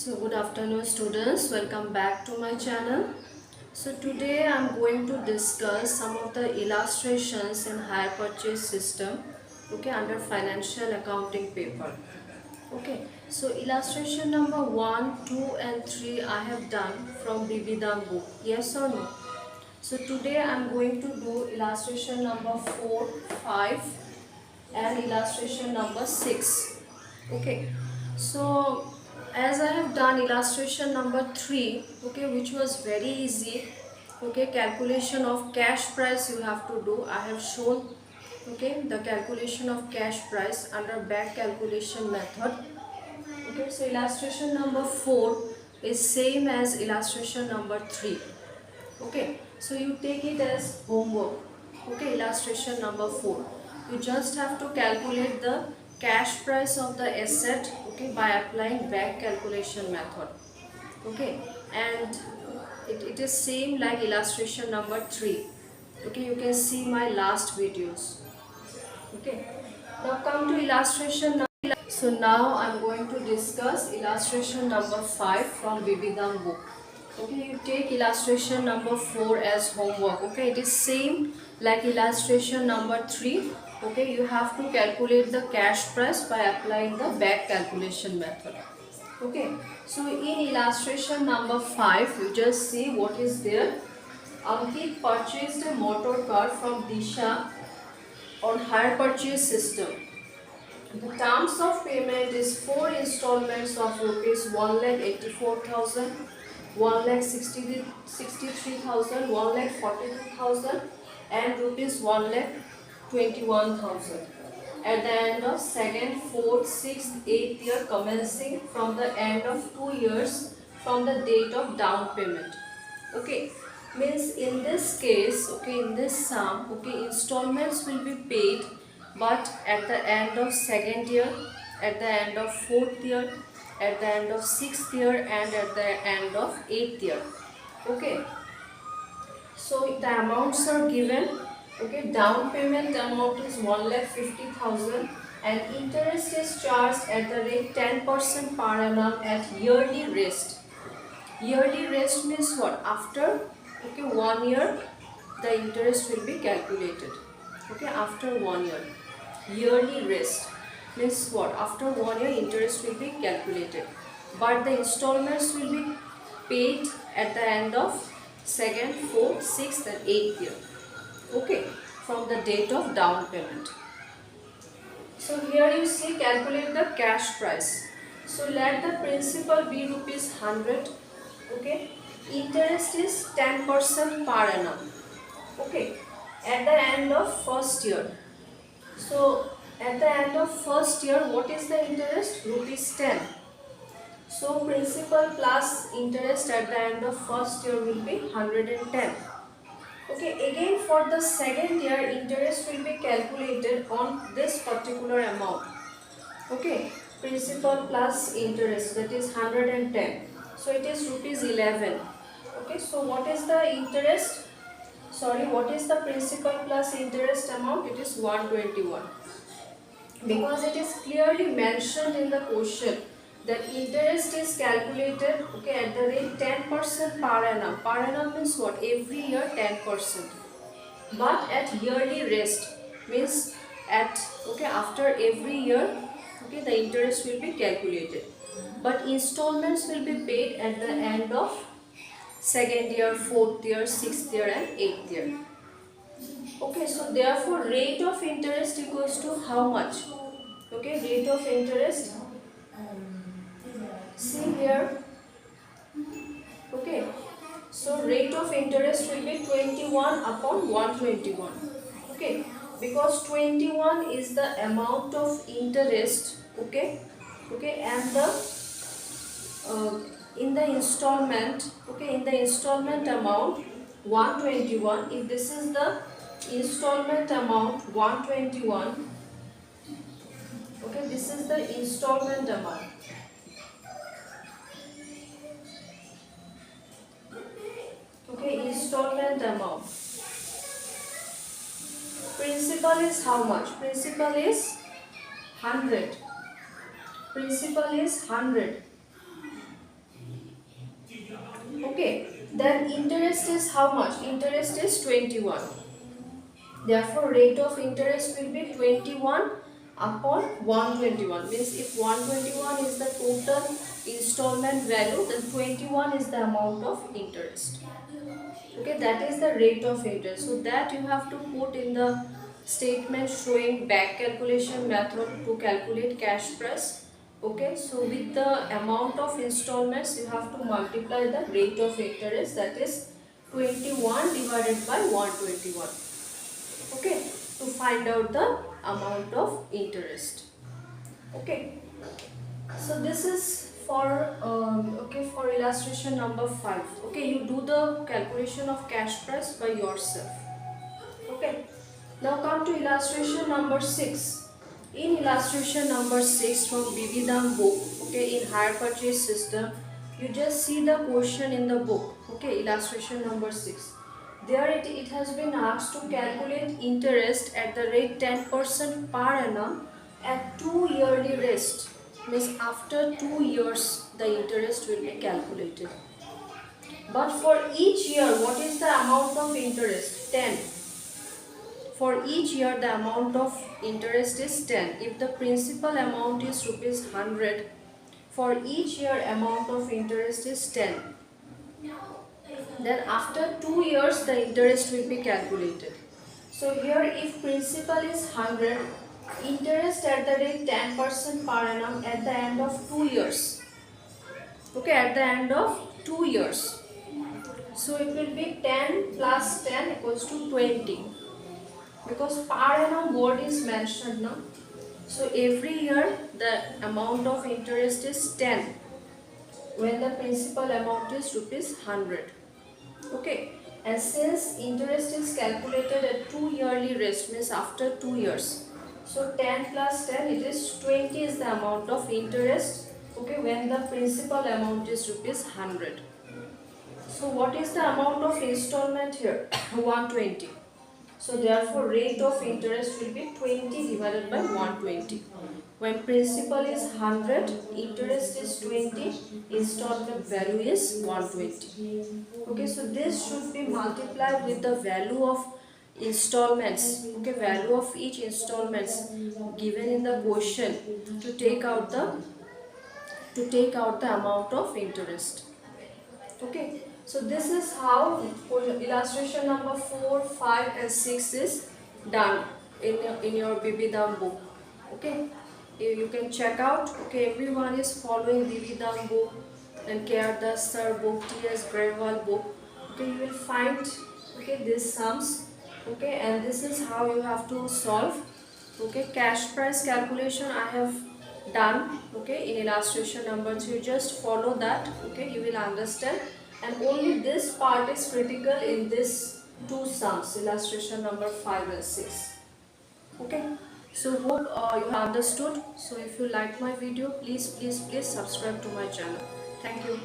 So good afternoon students, welcome back to my channel. So today I am going to discuss some of the illustrations in hire purchase system under financial accounting paper. So illustration number 1, 2 and 3 I have done from B.B.Dam book, yes or no? So today I am going to do illustration number 4, 5 and illustration number 6. So as I have done illustration number 3, which was very easy. Calculation of cash price you have to do. I have shown the calculation of cash price under back calculation method. So illustration number 4 is same as illustration number 3. So you take it as homework. Illustration number 4, you just have to calculate the cash price of the asset by applying back calculation method. And it is same like illustration number 3. You can see my last videos. Now come to illustration number. So now I'm going to discuss illustration number 5 from B.B.Dam book. You take illustration number 4 as homework. It is same like illustration number 3. You have to calculate the cash price by applying the back calculation method. So in illustration number 5, you just see what is there. Ankit purchased a motor car from Disha on hire purchase system. The terms of payment is 4 installments of rupees 1,84,000, 1,63,000, 1,42,000 and rupees 1,21,000 at the end of 2nd, 4th, 6th, 8th year commencing from the end of 2 years from the date of down payment. Means in this case, in this sum, installments will be paid, but at the end of 2nd year, at the end of 4th year, at the end of 6th year and at the end of 8th year. So the amounts are given. Down payment amount is 1,50,000 and interest is charged at the rate 10% per annum at yearly rest. Yearly rest means what? After 1 year the interest will be calculated. After 1 year. Yearly rest means what? After 1 year interest will be calculated, but the installments will be paid at the end of 2nd, 4th, 6th and 8th year. From the date of down payment. So here you see calculate the cash price. So let the principal be rupees 100. Interest is 10% per annum. At the end of first year. So at the end of first year, what is the interest? Rupees 10. So principal plus interest at the end of first year will be 110. Again for the second year, interest will be calculated on this particular amount. Principal plus interest, that is 110. So it is rupees 11. So what is the interest? What is the principal plus interest amount? It is 121. Because it is clearly mentioned in the question that interest is calculated at the rate 10% per annum. Per annum means what? Every year 10%. But at yearly rest means at after every year the interest will be calculated. But installments will be paid at the end of 2nd year, 4th year, 6th year and 8th year. So therefore rate of interest equals to how much? Rate of interest. See here. So rate of interest will be 21 upon 121. Because 21 is the amount of interest. And the in the installment. In the installment amount 121. If this is the installment amount 121. This is the installment amount. Installment amount. Principal is how much? Principal is 100. Principal is 100. Okay, then interest is how much? Interest is 21. Therefore, rate of interest will be 21 upon 121. Means if 121 is the total installment value, then 21 is the amount of interest. Okay, that is the rate of interest. So that you have to put in the statement showing back calculation method to calculate cash price. Okay, so with the amount of installments, you have to multiply the rate of interest, that is 21 divided by 121. Okay, to find out the amount of interest. Okay, so this is for for illustration number 5. Okay, you do the calculation of cash price by yourself. Okay, now come to illustration number 6. In illustration number 6 from B.B.Dam book, okay, in hire purchase system, you just see the question in the book. Okay, illustration number 6. There it has been asked to calculate interest at the rate 10% per annum at 2 yearly rest. Means after 2 years the interest will be calculated. But for each year, what is the amount of interest? 10. For each year, the amount of interest is 10. If the principal amount is rupees 100, for each year amount of interest is 10. Then after 2 years, the interest will be calculated. So here if principal is 100, interest at the rate 10% per annum at the end of 2 years. Okay, at the end of 2 years. So it will be 10 plus 10 equals to 20. Because per annum word is mentioned now. So every year the amount of interest is 10 when the principal amount is rupees 100. Okay, and since interest is calculated at 2 yearly rest, means after 2 years, so 10 plus 10, it is 20 is the amount of interest, okay, when the principal amount is rupees 100. So what is the amount of installment here? 120. So therefore rate of interest will be 20 divided by 120. When principal is 100, interest is 20, installment value is 120. Okay, so this should be multiplied with the value of installments. Okay, value of each installments given in the question to take out the amount of interest. Okay, so this is how illustration number 4, 5 and 6 is done in your B.B.Dam book. Okay, you can check out. Okay, everyone is following B.B.Dam book and K.R. Das sir book, T.S. Grewal book. Okay, you will find these sums. Okay, and this is how you have to solve. Okay, cash price calculation I have done, okay, in illustration number 3. Just follow that. Okay, you will understand, and only this part is critical in this two sums, illustration number 5 and 6. Okay, so hope you have understood. So if you like my video, please subscribe to my channel. Thank you.